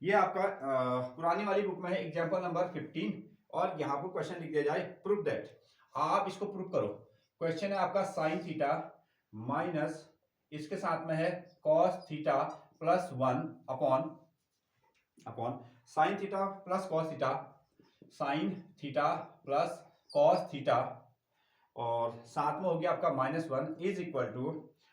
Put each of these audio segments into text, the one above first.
ये आपका पुरानी वाली बुक में है एग्जाम्पल नंबर 15 और यहाँ पर क्वेश्चन लिख दिया जाए प्रूफ दैट। आप इसको प्रूफ करो। क्वेश्चन है आपका साइन थीटा माइनस इसके साथ में है cos theta plus 1 upon upon sine theta plus cos theta, sine theta plus cos theta और साथ में हो गया आपका -1 इज इक्वल टू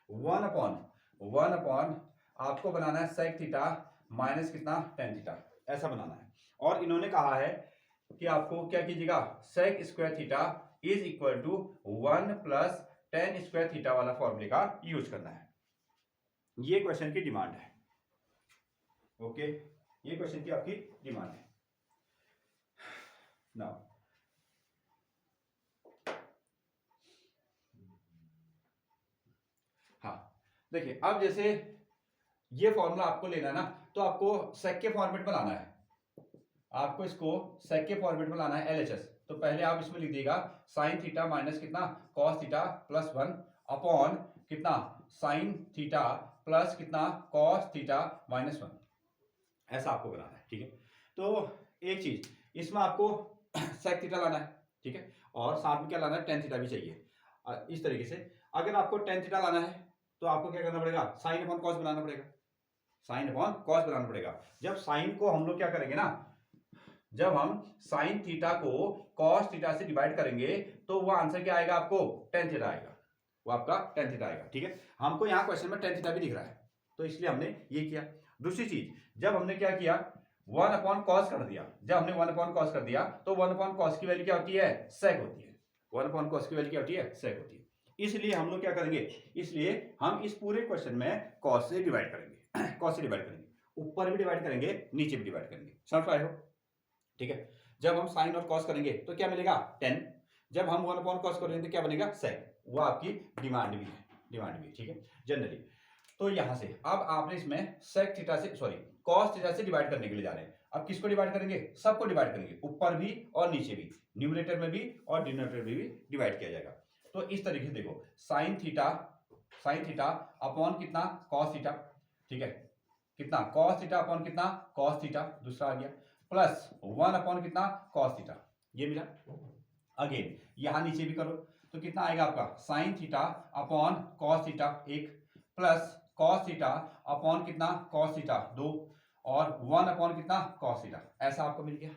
1 अपॉन आपको बनाना है सेक थीटा माइनस कितना टेन थीटा, ऐसा बनाना है। और इन्होंने कहा है कि आपको क्या कीजिएगा, sec square theta is equal to 1 plus tan square theta वाला फॉर्मूले का यूज करना है। ये क्वेश्चन की डिमांड है। ओके, ये क्वेश्चन की आपकी डिमांड है। नाउ हाँ देखिए, अब जैसे ये फॉर्मूला आपको लेना है ना, तो आपको सेक के फॉर्मेट में लाना है। आपको इसको सेक के फॉर्मेट में लाना है LHS। तो पहले आप इसमें लिख दिएगा साइन थीटा माइनस कितना कॉस थीटा प्लस 1 अपॉन कितना साइन थीटा प्लस कितना कॉस थीटा माइनस 1, ऐसा आपको बनाना है। ठीक है, तो एक चीज इसमें आपको सेक थीटा लाना है, ठीक है, और साथ में क्या लाना है, टेन थीटा भी चाहिए। इस तरीके से अगर आपको टेन थीटा लाना है तो आपको क्या करना पड़ेगा, साइन अपॉन कॉस बनाना पड़ेगा, साइन अपॉन कॉस बनाना पड़ेगा। जब साइन को हम लोग क्या करेंगे ना, जब हम साइन थीटा को कॉस थीटा से डिवाइड करेंगे तो वो आंसर क्या आएगा, आपको टेन थीटा आएगा, वो आपका टेन थीटा आएगा। ठीक है, हमको यहाँ क्वेश्चन में टेन थीटा भी दिख रहा है तो इसलिए हमने ये किया। दूसरी चीज, जब हमने क्या किया, 1 अपॉन कॉस कर दिया, जब हमने 1 अपॉन कॉस कर दिया तो 1 अपॉन कॉस की वैल्यू क्या होती है, सेक होती है। 1 अपॉन कॉस की वैल्यू क्या होती है, सेक होती है। इसलिए हम लोग क्या करेंगे, इसलिए हम इस पूरे क्वेश्चन में कॉस से डिवाइड करेंगे कॉस से डिवाइड करेंगे, ऊपर भी डिवाइड करेंगे नीचे भी डिवाइड करेंगे। समझ पाए हो? ठीक है, जब हम साइन और कॉस करेंगे तो क्या मिलेगा 10, जब हम 1 अपॉन कॉस करेंगे तो क्या बनेगा सेक। वो आपकी डिमांड भी है, डिमांड भी। ठीक है, जनरली तो यहां से अब आपने इसमें सेक थीटा से सॉरी कॉस थीटा से डिवाइड करने के लिए जा रहे हैं। अब किसको डिवाइड करेंगे, सबको डिवाइड करेंगे, ऊपर भी और नीचे भी, न्यूमरेटर में भी और डिनोमिनेटर में भी डिवाइड किया जाएगा। तो इस तरीके से देखो, साइन थीटा अपॉन कितना कॉस थीटा, ठीक है, कितना कॉस थीटा अपॉन कितना कॉस थीटा, दूसरा आ गया, प्लस 1 अपॉन कितना कॉस थीटा, ये मिला। अगेन यहां नीचे भी करो तो कितना आएगा आपका, sine theta upon cos theta 1 plus cos theta upon कितना कॉस थीटा 2 और 1 अपॉन कितना कॉस थीटा, ऐसा आपको मिल गया।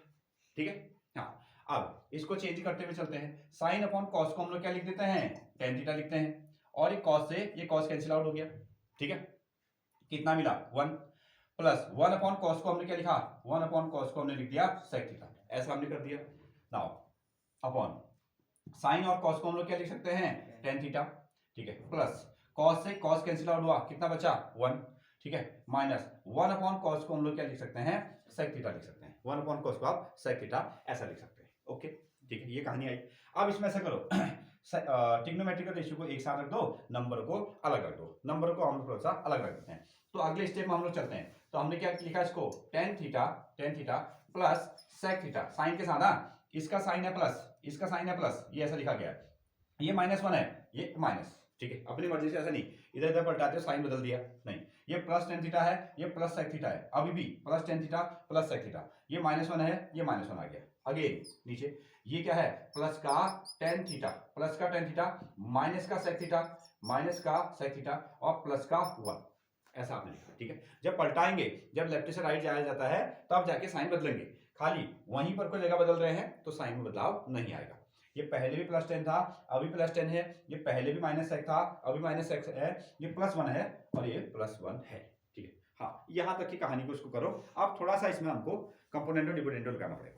ठीक है, हाँ अब इसको चेंज करते हुए चलते हैं। साइन अपॉन कॉस को हम लोग क्या लिख देते हैं, टेन थीटा लिखते हैं, और एक कॉस से ये कॉस कैंसिल आउट हो गया। ठीक है, कितना मिला 1 प्लस 1 अपॉन कॉस को हमने क्या लिखा, 1 अपॉन कॉस को हमने लिख दिया सेक थीटा, ऐसा हमने कर दिया। नाउ अपॉन साइन और कॉस को हम लोग क्या लिख सकते हैं, टेन थीटा, ठीक है, प्लस कॉस से कॉस कैंसिल आउट हुआ, कितना बचा 1, ठीक है, माइनस 1 अपॉन कॉस को हम लोग क्या लिख सकते हैं, सेक थीटा लिख सकते हैं। 1 अपॉन कॉस को आप सेक थीटा ऐसा लिख सकते हैं। ओके, ठीक है, ये कहानी आई। अब इसमें ऐसा करो ट्रिग्नोमेट्रिकल रेशियो को एक साथ रख दो, नंबर को अलग रख दो, नंबर को हम थोड़ा सा अलग रख देते हैं। तो अगले स्टेप में हम लोग चलते हैं। तो हमने क्या लिखा इसको, tan theta plus sec theta, sign के साथ, इसका साइन है प्लस, इसका साइन है प्लस, ये ऐसा लिखा गया है, ये -1 है, ये माइनस, ठीक है, अपनी मर्जी से ऐसा नहीं इधर इधर पलटाते हो साइन बदल दिया, नहीं, ये प्लस टेन थीटा है, ये प्लस सेक थीटा है, अभी भी plus tan theta plus sec theta, ये -1 है, ये -1 आ गया। अगेन नीचे ये क्या है, प्लस का टेन थीटा माइनस का सेक थीटा और प्लस का 1, ऐसा आपने लिखा। ठीक है, जब पलटाएंगे, जब लेफ्ट से राइट जाया जाता है तब जाके साइन बदलेंगे, खाली वहीं पर कोई जगह बदल रहे हैं तो साइन में बदलाव नहीं आएगा। ये पहले भी प्लस 10 था, अभी प्लस 10 है, ये पहले भी माइनस सेक था, अभी माइनस सेक है, ये +1 है और ये +1 है। ठीक है, हाँ यहां तक की कहानी को इसको करो। अब थोड़ा सा इसमें हमको कंपोनेंट और डिविडेंड लगाना पड़ेगा।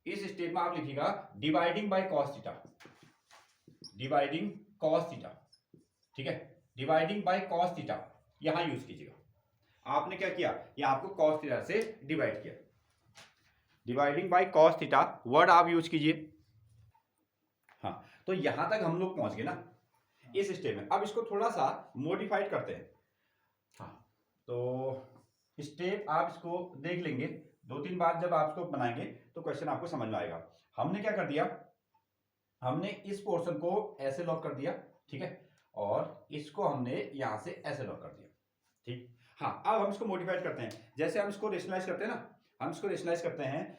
इस स्टेप में आप लिखिएगा dividing by cos theta, dividing cos theta, ठीक है, डिवाइडिंग बाय कॉस थीटा यहां यूज कीजिएगा। आपने क्या किया, ये आपको कॉस थीटा से डिवाइड किया, dividing by cos theta word आप यूज कीजिए। हाँ, तो यहां तक हम लोग पहुंच गए ना इस स्टेप में। अब इसको थोड़ा सा मॉडिफाइड करते हैं। हाँ, तो स्टेप आप इसको देख लेंगे 2-3 बार, जब आप इसको बनाएंगे तो क्वेश्चन आपको समझ में आएगा। हमने क्या कर दिया, हमने इस पोर्शन को ऐसे लॉक कर दिया, ठीक है, और इसको हमने यहां से ऐसे ड्रॉ कर दिया। ठीक, हाँ अब हम इसको मॉडिफाइड करते हैं। जैसे हम इसको रेशनलाइज करते हैं ना, हम इसको रेशनलाइज करते हैं,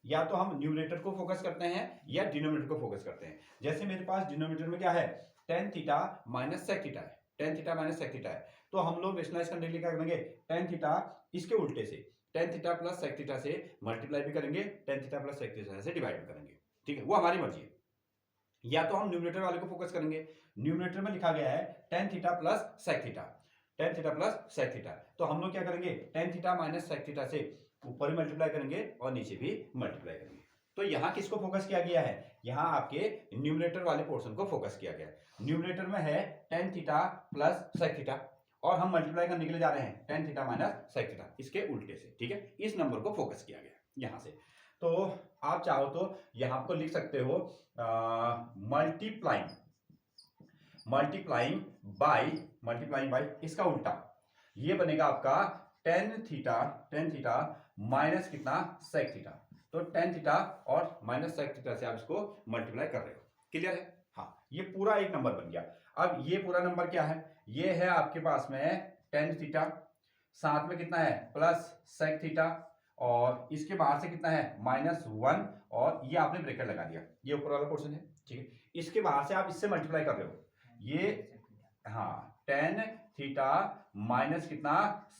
या तो हम न्यूमरेटर को फोकस करते हैं या डिनोमिनेटर को फोकस करते हैं। जैसे मेरे पास डिनोमिनेटर में क्या है, tan theta minus sec theta है, tan theta minus sec theta है। तो हम लोग रेशनलाइज करने के लिए क्या करेंगे, tan थीटा इसके उल्टे से tan theta plus sec theta से मल्टीप्लाई भी करेंगे, tan theta plus sec theta से डिवाइड भी करेंगे। ठीक है, वो हमारी मर्जी है। या तो हम न्यूमरेटर वाले को फोकस करेंगे, न्यूमरेटर में लिखा गया है tan theta plus sec theta, tan theta plus sec theta. तो हम लोग क्या करेंगे, tan theta minus sec theta से ऊपर भी मल्टीप्लाई करेंगे और नीचे भी मल्टीप्लाई करेंगे। तो यहाँ किसको फोकस किया गया है, यहाँ आपके न्यूमरेटर वाले पोर्शन को फोकस किया गया है। न्यूमरेटर में है tan theta plus sec theta और हम मल्टीप्लाई करने के लिए जा रहे हैं tan theta minus sec theta, इसके उल्टे से। ठीक है, इस नंबर को फोकस किया गया यहाँ से। तो आप चाहो तो यहाँ को लिख सकते हो मल्टीप्लाइंग बाय इसका उल्टा, ये बनेगा आपका tan थीटा माइनस कितना sec थीटा। तो tan थीटा और माइनस sec थीटा से आप इसको मल्टीप्लाई कर रहे हो। क्लियर है? हाँ, ये पूरा एक नंबर बन गया। अब ये पूरा नंबर क्या है, ये है आपके पास में tan थीटा, साथ में कितना है प्लस sec थीटा, और इसके बाहर से कितना है -1, और ये आपने ब्रैकेट लगा दिया, ये ऊपर वाला पोर्शन है। ठीक है, इसके बाहर से आप इससे मल्टीप्लाई कर रहे हो, ये हाँ tan थीटा माइनस कितना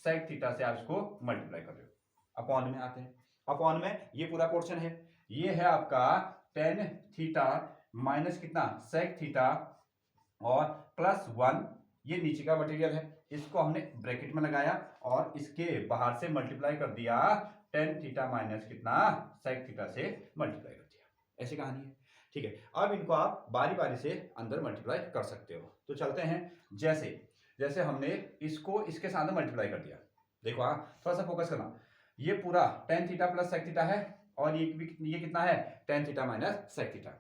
sec थीटा से आप इसको मल्टीप्लाई कर रहे हो। अपॉन में आते हैं, अपॉन में ये पूरा पोर्शन है, ये है आपका tan थीटा माइनस कितना sec थीटा और +1, ये नीचे का मटेरियल है, इसको हमने ब्रैकेट में लगाया और इसके बाहर से मल्टीप्लाई कर दिया tan थीटा माइनस कितना sec थीटा से मल्टीप्लाई कर दिया। ऐसी कहानी है। ठीक है, अब इनको आप बारी बारी से अंदर मल्टीप्लाई कर सकते हो। तो चलते हैं, जैसे हमने इसको इसके साथ मल्टीप्लाई कर दिया। देखो हाँ, थोड़ा सा फोकस करना, ये पूरा tan theta plus sec theta है और ये कितना है tan theta minus sec theta,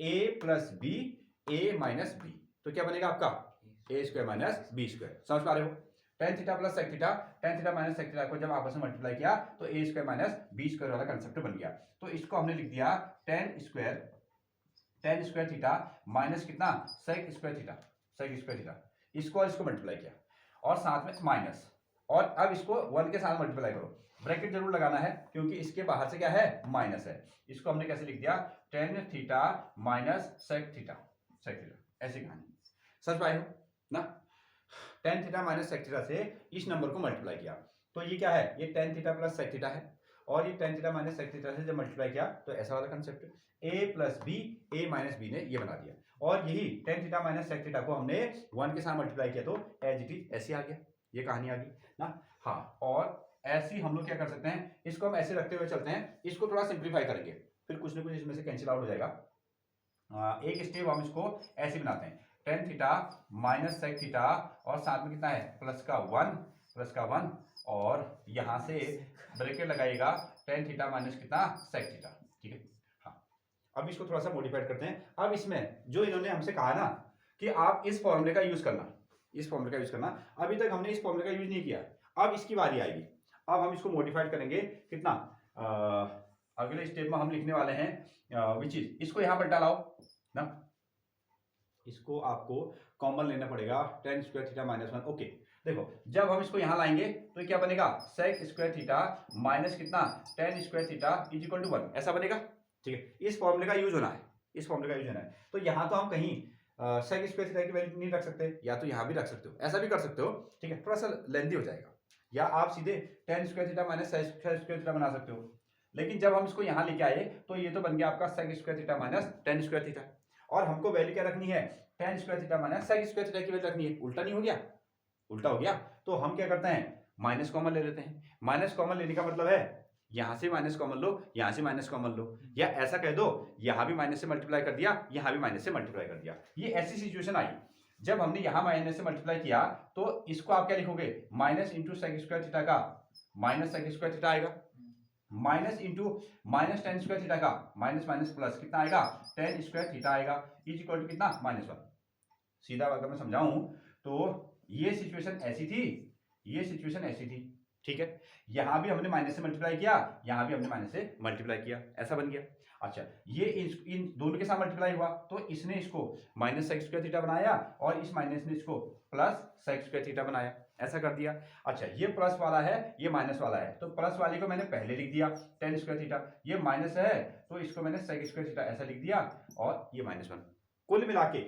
a plus B a minus B, तो क्या बनेगा आपका a square minus B square. समझ पा रहे हो? tan theta plus sec theta, tan theta minus sec theta को जब आपस में मल्टीप्लाई किया तो a square minus B square वाला कंसेप्ट बन गया। तो इसको हमने लिख दिया tan स्क्वायर थीटा माइनस कितना sec स्क्वायर थीटा, इसको और इसको मल्टीप्लाई किया और साथ में माइनस, और अब इसको 1 के साथ मल्टीप्लाई करो। ब्रैकेट जरूर लगाना है क्योंकि इसके बाहर से क्या है माइनस है। इसको हमने कैसे लिख दिया tan theta minus sec theta, ऐसी कहानी। समझ पाए हो ना? tan theta minus sec theta से इस नंबर को मल्टीप्लाई किया, तो ये क्या है, ये tan theta plus sec theta है, और ये tan theta minus sec theta से जब मल्टीप्लाई किया तो ऐसा वाला concept a plus B a minus B ने ये बना दिया, और यही tan theta minus sec theta को हमने 1 के साथ मल्टीप्लाई किया तो एज इट इज ऐसे आ गया, ये कहानी आ गई ना। हाँ, और ऐसी हम लोग क्या कर सकते हैं, इसको हम ऐसे रखते हुए चलते हैं, इसको थोड़ा सिंप्लीफाई करेंगे, फिर कुछ ना कुछ इसमें से कैंसिल आउट हो जाएगा। एक स्टेप हम इसको ऐसे बनाते हैं, tan theta minus sec theta और साथ में कितना है प्लस का 1 और यहां से ब्रैकेट लगाइएगा tan थीटा माइनस कितना sec थीटा। ठीक है, हाँ अब इसको थोड़ा सा मॉडिफाइड करते हैं। अब इसमें जो इन्होंने हमसे कहा ना कि आप इस फॉर्मूले का यूज करना, अभी तक हमने इस फॉर्मूले का यूज नहीं किया, अब इसकी बारी आएगी। अब हम इसको मॉडिफाइड करेंगे कितना, अगले स्टेप में हम लिखने वाले हैं विच इज, इसको यहां पर डालाओ ना, इसको आपको कॉमन लेना पड़ेगा tan square theta minus 1। Okay, देखो जब हम इसको यहां लाएंगे तो क्या बनेगा sec स्क्वायर थीटा माइनस कितना tan square theta is equal to 1, ऐसा बनेगा। ठीक है, इस फॉर्मूले का यूज होना है, तो यहां तो हम कहीं sec स्क्वायर थीटा की वैल्यू नहीं रख सकते, या तो यहां भी रख सकते हो, ऐसा भी कर सकते हो। ठीक है, थोड़ा सा लेंथी हो जाएगा, या आप सीधे tan square theta minus sec square theta बना सकते हो, लेकिन जब हम इसको यहां लेके आए तो ये तो बन गया आपका sec square theta minus tan square theta, और हमको वैल्यू क्या रखनी है tan square theta minus sec square theta की वैल्यू रखनी है। उल्टा नहीं हो गया, उल्टा हो गया, तो हम क्या करते हैं माइनस कॉमन ले लेते हैं। माइनस कॉमन लेने का मतलब है यहां से माइनस कॉमन लो, यहां से माइनस कॉमन लो, या ऐसा कह दो यहां भी माइनस से मल्टीप्लाई कर दिया, यहां भी माइनस से मल्टीप्लाई कर दिया। ये ऐसी सिचुएशन आई जब हमने यहां माइनस से मल्टीप्लाई किया, तो इसको आप क्या लिखोगे minus into sec square theta का माइनस sec स्क्वायर थीटा आएगा, minus into minus tan square theta का माइनस माइनस प्लस कितना आएगा tan स्क्वायर थीटा आएगा, इज इक्वल टू कितना -1। सीधा अगर मैं समझाऊं तो ये सिचुएशन ऐसी थी, ठीक है, यहां भी हमने माइनस से मल्टीप्लाई किया, यहां भी हमने माइनस से मल्टीप्लाई किया, ऐसा बन गया। अच्छा, ये इन दोनों के साथ मल्टीप्लाई हुआ तो इसने इसको माइनस सेक स्क्वायर थीटा बनाया और इस माइनस ने इसको प्लस सेक स्क्वायर थीटा बनाया, ऐसा कर दिया। अच्छा, ये प्लस वाला है, ये माइनस वाला है, तो प्लस वाले को मैंने पहले लिख दिया टेन स्क्वायर थीटा, ये माइनस है तो इसको मैंने सेक स्क्वायर थीटा ऐसा लिख दिया और ये -1। कुल मिला के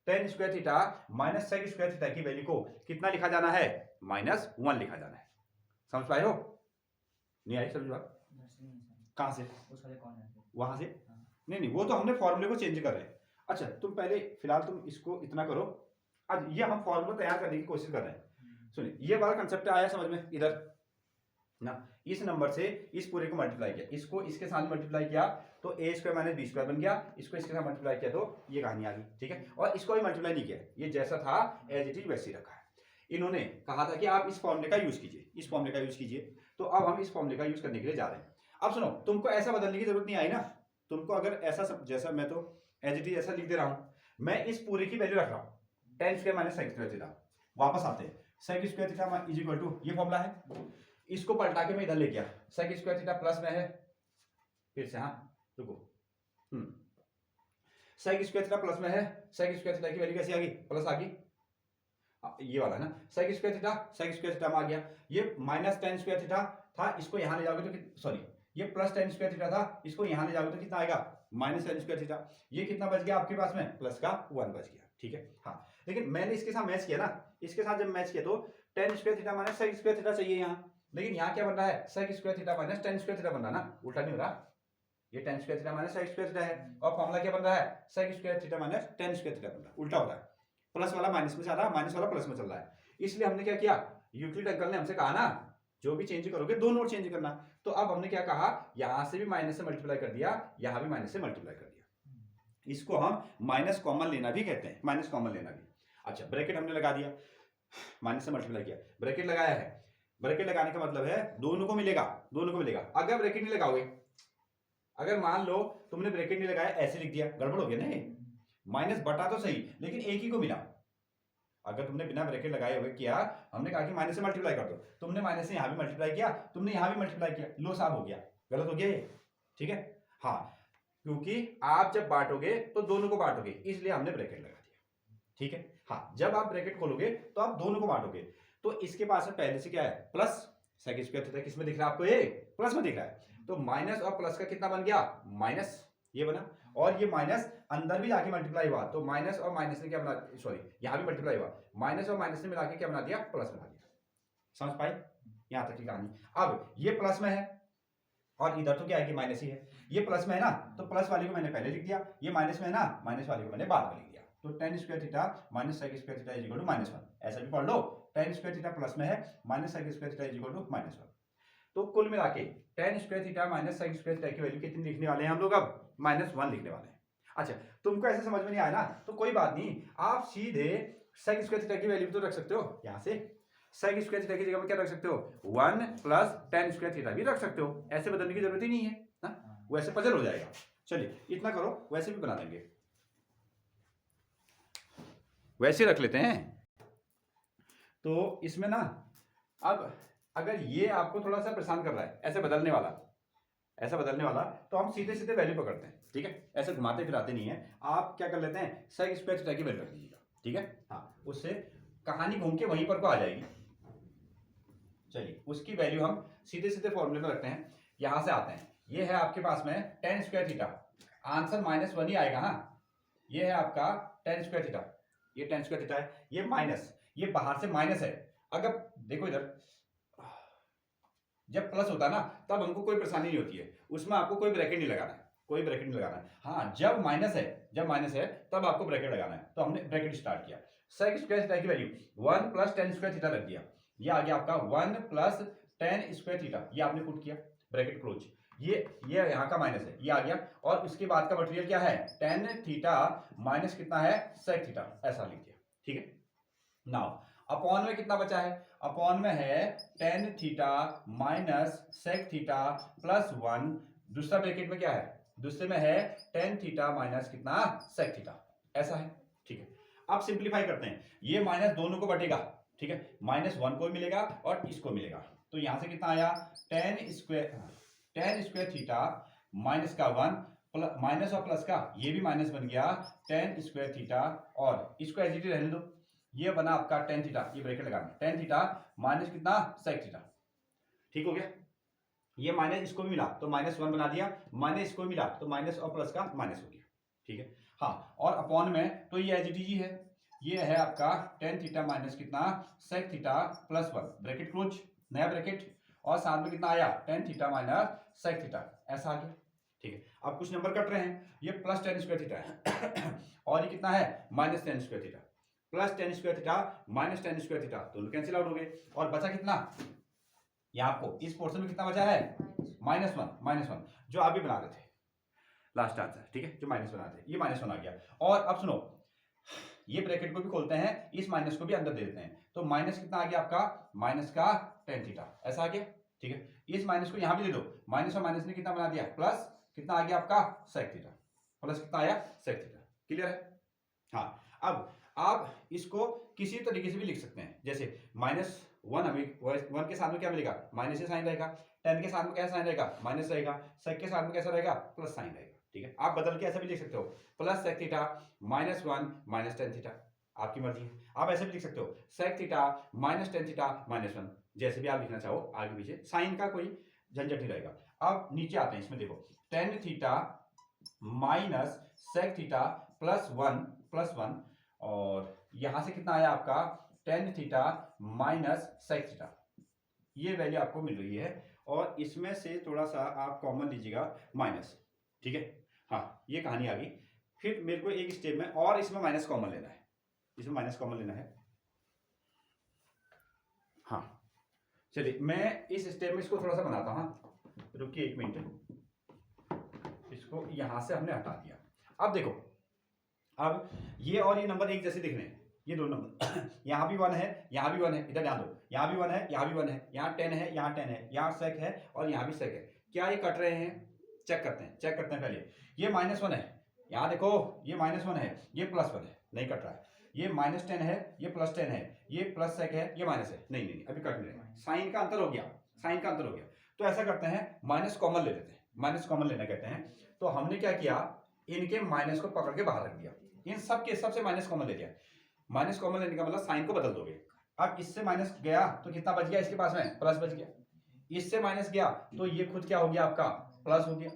tan square theta minus sec square theta की वैल्यू को कितना लिखा जाना है, -1 लिखा जाना है। समझ पाए हो? नहीं आई समझ बात? कहां से? वहां से? नहीं, वो तो हमने फॉर्मूले को चेंज कर रहे हैं। अच्छा, तुम पहले फिलहाल तुम इसको इतना करो। आज ये हम फॉर्मूला तैयार करने की कोशिश कर रहे हैं। सुनिए, ये वाला कंसेप्ट आया समझ में? इधर ना इस नंबर से इस पूरे को मल्टीप्लाई किया, इसको इसके साथ मल्टीप्लाई किया तो a square minus B square बन गया, इसको इसके साथ मल्टीप्लाई किया तो ये कहानी आ गई। ठीक है, और इसको भी मल्टीप्लाई नहीं किया, ये जैसा था एज इट इज वैसे ही रखा है। इन्होंने कहा था कि आप इस फॉर्मूले का यूज कीजिए, इस फॉर्मूले का यूज कीजिए, तो अब हम इस फॉर्मूले का यूज करने के लिए जा रहे हैं। अब सुनो, तुमको ऐसा बदलने की जरूरत नहीं आई ना, तुमको अगर ऐसा सब जैसा मैं तो एज इट इज ऐसा लिख दे रहा हूं, मैं इस पूरे की वैल्यू रख रहा हूं tan square minus sec square theta. वापस आते हैं, sec square theta is equal to ये फॉर्मूला है, इसको पलटा के मैं इधर ले गया, सेक स्क्वायर थीटा प्लस में है, फिर से हाँ रुको, सेक स्क्वायर थीटा प्लस में है, सेक स्क्वायर थीटा की वैल्यू कैसी आ गई, प्लस आ गई, ये वाला है ना, सेक स्क्वायर थीटा में आ गया, ये माइनस टेन स्क्वायर थीटा था, इसको यहां ले जाओगे तो सॉरी ये प्लस टेन स्क्वायर थीटा था, इसको यहां ले जाओगे तो कितना आएगा, माइनस टेन स्क्वायर थीटा। ये कितना बच गया आपके पास में, प्लस का 1 बच गया। ठीक है, हाँ, लेकिन मैंने इसके साथ मैच किया ना, इसके साथ जब मैच किया तो tan square theta minus sec square theta चाहिए यहाँ, लेकिन यहाँ क्या बन रहा है, sec square theta minus tan square theta बन रहा है ना, उल्टा नहीं हो रहा, ये tan square theta minus sec square theta है, और फॉर्मूला क्या बन रहा है, sec square theta minus tan square theta बन रहा है, उल्टा हो रहा है, प्लस वाला माइनस में जा रहा है, माइनस वाला प्लस में चल रहा है। इसलिए हमने क्या किया, यूक्लिड अंकल ने हमसे कहा ना जो भी चेंज करोगे दो नोट चेंज करना, तो अब हमने क्या कहा, यहां से भी माइनस से मल्टीप्लाई कर दिया, यहां भी माइनस से मल्टीप्लाई कर दिया। इसको हम माइनस कॉमन लेना भी कहते हैं, माइनस कॉमन लेना भी। अच्छा, ब्रैकेट हमने लगा दिया, माइनस से मल्टीप्लाई किया, ब्रैकेट लगाया है, ब्रैकेट लगाने का मतलब है दोनों को मिलेगा, दोनों को मिलेगा। अगर ब्रैकेट नहीं लगाओगे, अगर मान लो तुमने ब्रैकेट नहीं लगाया ऐसे लिख दिया, गड़बड़ हो गया ना, माइनस बटा तो सही लेकिन एक ही को मिला। अगर तुमने बिना ब्रैकेट लगाए हुए किया, हमने कहा कि माइनस से मल्टीप्लाई कर दो, तुमने माइनस से यहां भी मल्टीप्लाई किया, तुमने यहां भी मल्टीप्लाई किया, लो साफ हो गया, गलत हो गया ये। ठीक है, हाँ, क्योंकि आप जब बांटोगे तो दोनों को बांटोगे, इसलिए हमने ब्रैकेट लगा दिया। ठीक है, हाँ, जब आप ब्रैकेट खोलोगे तो आप दोनों को बांटोगे, तो इसके पास में पहले से क्या है, प्लस सेक स्क्वायर थीटा किस में दिख रहा है आपको, ये प्लस में दिख रहा है, तो माइनस और प्लस का कितना बन गया, माइनस, ये बना, और ये माइनस अंदर भी जाके मल्टीप्लाई हुआ, तो माइनस और माइनस ने क्या बना, सॉरी यहां भी मल्टीप्लाई हुआ, माइनस और माइनस ने मिला के क्या बना दिया, प्लस बना दिया। समझ पाए यहां तक की कहानी। अब ये प्लस में है और इधर तो क्या है कि माइनस ही है, ये प्लस में है ना, तो प्लस वाले को मैंने पहले लिख दिया, ये माइनस में है ना, माइनस वाले को मैंने बाद में लिख दिया, तो tan square theta minus sec square theta is equal to -1, ऐसा भी पढ़ लो, टेन स्क्वायर थीटा प्लस में है, minus sec square theta is equal to -1। तो कुल मिला के tan square theta minus sec square theta की वैल्यू कितनी लिखने वाले हैं हम लोग, अब -1 लिखने वाले हैं। अच्छा, तुमको ऐसे समझ में नहीं आया ना, तो कोई बात नहीं, आप सीधे सेक स्क्वायर थीटा की वैल्यू तो रख सकते हो, यहां से सेक स्क्वायर थीटा की जगह में क्या रख सकते हो, 1 प्लस टेन स्क्वायर थीटा भी रख सकते हो, ऐसे बदलने की जरूरत ही नहीं है ना, वैसे पजल हो जाएगा। चलिए इतना करो, वैसे भी बना देंगे, वैसे रख लेते हैं। तो इसमें ना, अब अगर ये आपको थोड़ा सा परेशान कर रहा है ऐसे बदलने वाला, ऐसा बदलने वाला, तो हम सीधे सीधे वैल्यू पकड़ते हैं। ठीक है, ऐसे घुमाते फिराते नहीं है, आप क्या कर लेते हैं, सेक स्क्वायर थीटा की वैल्यू रख लीजिएगा। ठीक है, हाँ, उससे कहानी घूम के वहीं पर को आ जाएगी। चलिए, उसकी वैल्यू हम सीधे सीधे फॉर्मूले में रखते हैं, यहां से आते हैं, ये है आपके पास में टेन स्क्वायर थीटा, आंसर -1 ही आएगा। हाँ, ये है आपका टेन स्क्वायर थीटा, ये टेन स्क्वायर थीटा है, ये माइनस, ये बाहर से माइनस है। अगर देखो इधर, जब प्लस होता है ना तब हमको कोई परेशानी नहीं होती है, उसमें आपको कोई ब्रैकेट नहीं लगाना है, कोई ब्रैकेट नहीं लगाना है। हाँ, जब माइनस है, जब माइनस है तब आपको ब्रैकेट लगाना है, तो हमने ब्रैकेट स्टार्ट किया, सेक स्क्वायर थीटा की value 1 plus tan square theta रख दिया, ये आ गया आपका 1 प्लस टेन स्क्वायर थीटा, ये आपने पुट किया, ब्रैकेट क्लोज, ये यहाँ का माइनस है, ये आ गया, और उसके बाद का मटेरियल क्या है, टेन थीटा माइनस कितना है, सेक थीटा, ऐसा लिख दिया। ठीक है, नाउ अपॉन में कितना बचा है, अपॉन में है tan theta minus sec theta plus 1, दूसरा ब्रैकेट में क्या है, दूसरे में है टेन थीटा माइनस कितना, सेक थीटा, ऐसा है। ठीक है, अब सिंप्लीफाई करते हैं, ये माइनस दोनों को बटेगा। ठीक है, -1 को मिलेगा और इसको मिलेगा, तो यहां से कितना आया, टेन स्क्वायर थीटा माइनस का 1 माइनस और प्लस का ये भी माइनस बन गया टेन स्क्वायर थीटा, और इसको एज रहने दो, ये बना आपका टेन थीटा, ये ब्रैकेट लगाना, टेन थीटा माइनस कितना सेक थीटा, ठीक हो गया। ये माइनस इसको भी मिला तो माइनस वन बना दिया, माइनस इसको मिला तो माइनस और प्लस का माइनस हो गया, ठीक है। हाँ, और अपॉन में तो ये एज इट इज ही है, ये है आपका टेन थीटा माइनस कितना sec theta plus one, bracket close, नया ब्रैकेट, और साथ में कितना आया tan theta minus sec theta, ऐसा आ गया, ठीक है। अब कुछ नंबर कट रहे हैं, ये प्लस टेन स्क्वायर थीटा है और ये कितना है minus tan square theta, plus tan square theta minus tan square theta, दोनों कैंसिल आउट हो गए, और बचा कितना, ये आपको इस पोर्शन में कितना बचा है माइनस वन, जो आप भी बना रहे थे लास्ट आंसर, ठीक है, जो माइनस बना रहे थे, ये माइनस वन आ गया। और अब सुनो, ये ब्रैकेट को भी खोलते हैं, इस माइनस को भी अंदर दे देते हैं, तो माइनस कितना आ गया आपका माइनस का टेन थीटा, ऐसा आ गया, ठीक है। इस माइनस को यहां भी दे दो, माइनस और माइनस ने कितना बना दिया प्लस, कितना आ गया आपका सेक थीटा, प्लस कितना आया सेक थीटा, क्लियर है। हाँ, अब आप इसको किसी तरीके से भी लिख सकते हैं, जैसे माइनस वन, हमें वन के साथ में क्या मिलेगा माइनस से साइन रहेगा, टेन के साथ में क्या साइन रहेगा माइनस रहेगा, सेक के साथ में कैसा रहेगा प्लस साइन रहेगा, ठीक है। आप बदल के ऐसा भी लिख सकते हो, plus sec theta minus one minus tan theta, आपकी मर्जी है। आप ऐसे भी लिख सकते हो sec theta minus tan theta minus one, जैसे भी आप लिखना चाहो, आगे पीछे साइन का कोई झंझट नहीं रहेगा। अब नीचे आते हैं, इसमें देखो tan theta minus sec theta plus one, और यहां से कितना आया आपका tan theta minus sec theta, ये वैल्यू आपको मिल रही है, और इसमें से थोड़ा सा आप कॉमन लीजिएगा माइनस, ठीक है। हाँ, ये कहानी आ गई। फिर मेरे को एक स्टेप में और इसमें माइनस कॉमन लेना है, इसमें माइनस कॉमन लेना है। हाँ, चलिए मैं इस स्टेप में इसको थोड़ा सा बनाता हूँ, रुकिए एक मिनट, इसको यहां से हमने हटा दिया। अब देखो, अब ये और ये नंबर एक जैसे दिख रहे हैं, ये दो नंबर यहाँ भी वन है, यहाँ भी वन है, इधर ध्यान दो, यहाँ भी वन है, यहाँ भी वन है, यहाँ टेन है, यहाँ टेन है, यहाँ सेक है और यहाँ भी सेक है, क्या ये कट रहे हैं, चेक करते हैं पहले। ये माइनस वन है, यहाँ देखो ये माइनस वन है, ये प्लस वन है, नहीं कट रहा है। ये माइनस टेन है, ये प्लस टेन है, ये प्लस सेक है, ये माइनस है, नहीं अभी कट नहीं रहा है, साइन का अंतर हो गया, तो ऐसा करते हैं माइनस कॉमन ले लेते हैं, माइनस कॉमन लेना कहते हैं। तो हमने क्या किया, इनके माइनस को पकड़ के बाहर रख दिया, इन सब के सबसे माइनस कॉमन ले लिया। माइनस कॉमन लेने का मतलब साइन को बदल दोगे। अब इससे माइनस गया तो कितना बच गया, इसके पास में प्लस बच गया, इससे माइनस गया तो ये खुद क्या हो गया आपका प्लस हो गया,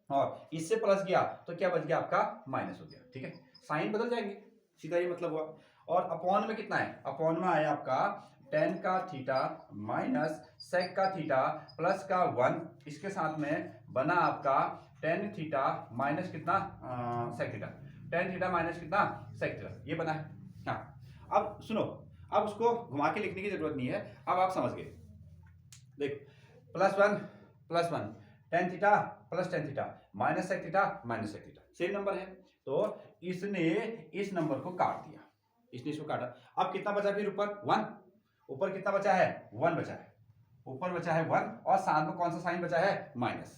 और इससे प्लस गया तो क्या बच गया आपका माइनस हो गया, ठीक है। साइन बदल जाएंगे, सीधा ये मतलब हुआ। और अपॉन में कितना है, अपॉन में आया आपका टेन का थीटा माइनस सेक का थीटा प्लस का वन, इसके साथ में बना आपका टेन थीटा माइनस कितना sec theta, tan theta minus कितना सेक थीटा, ये बना है। हाँ, अब सुनो, अब उसको घुमा के लिखने की जरूरत नहीं है, अब आप समझ गए। देखो plus one tan theta plus tan theta minus sec theta minus sec theta, same number है। तो इसने इस नंबर को काट दिया, इसने इसको काटा। अब कितना बचा फिर ऊपर, वन, ऊपर कितना बचा है, वन बचा है, ऊपर बचा है वन, और साथ में कौन सा साइन बचा है, माइनस,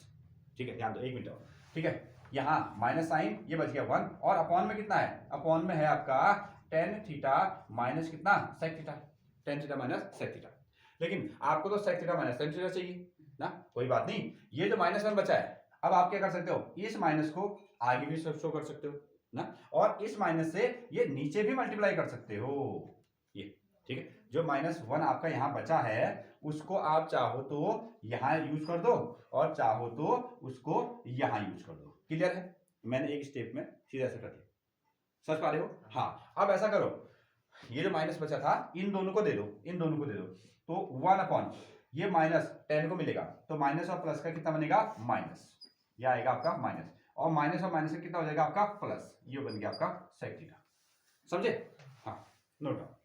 ठीक है। ध्यान दो एक मिनट और, ठीक है। यहाँ माइनस साइन, ये बच गया वन, और अपॉन में कितना है, अपॉन में है आपका टेन थीटा माइनस कितना sec theta, tan theta minus sec theta. लेकिन आपको तो sec theta minus tan theta चाहिए ना, कोई बात नहीं, ये जो माइनस वन बचा है, अब आप क्या कर सकते हो, इस माइनस को आगे भी शो कर सकते हो ना, और इस माइनस से ये नीचे भी मल्टीप्लाई कर सकते हो, ये ठीक है। जो माइनस वन आपका यहाँ बचा है उसको आप चाहो तो यहाँ यूज कर दो, और चाहो तो उसको यहाँ यूज कर दो, क्लियर है। मैंने एक स्टेप में सीधा ऐसा कर दिया, समझ पा रहे हो। हाँ, अब ऐसा करो, ये जो माइनस बचा था इन दोनों को दे दो, तो वन अपॉन ये माइनस टेन को मिलेगा, तो माइनस और प्लस का कितना बनेगा, माइनस, ये आएगा आपका माइनस, और माइनस और माइनस का कितना हो जाएगा आपका प्लस, ये बन गया आपका सेक थीटा, समझे। हाँ, नोट डाउन।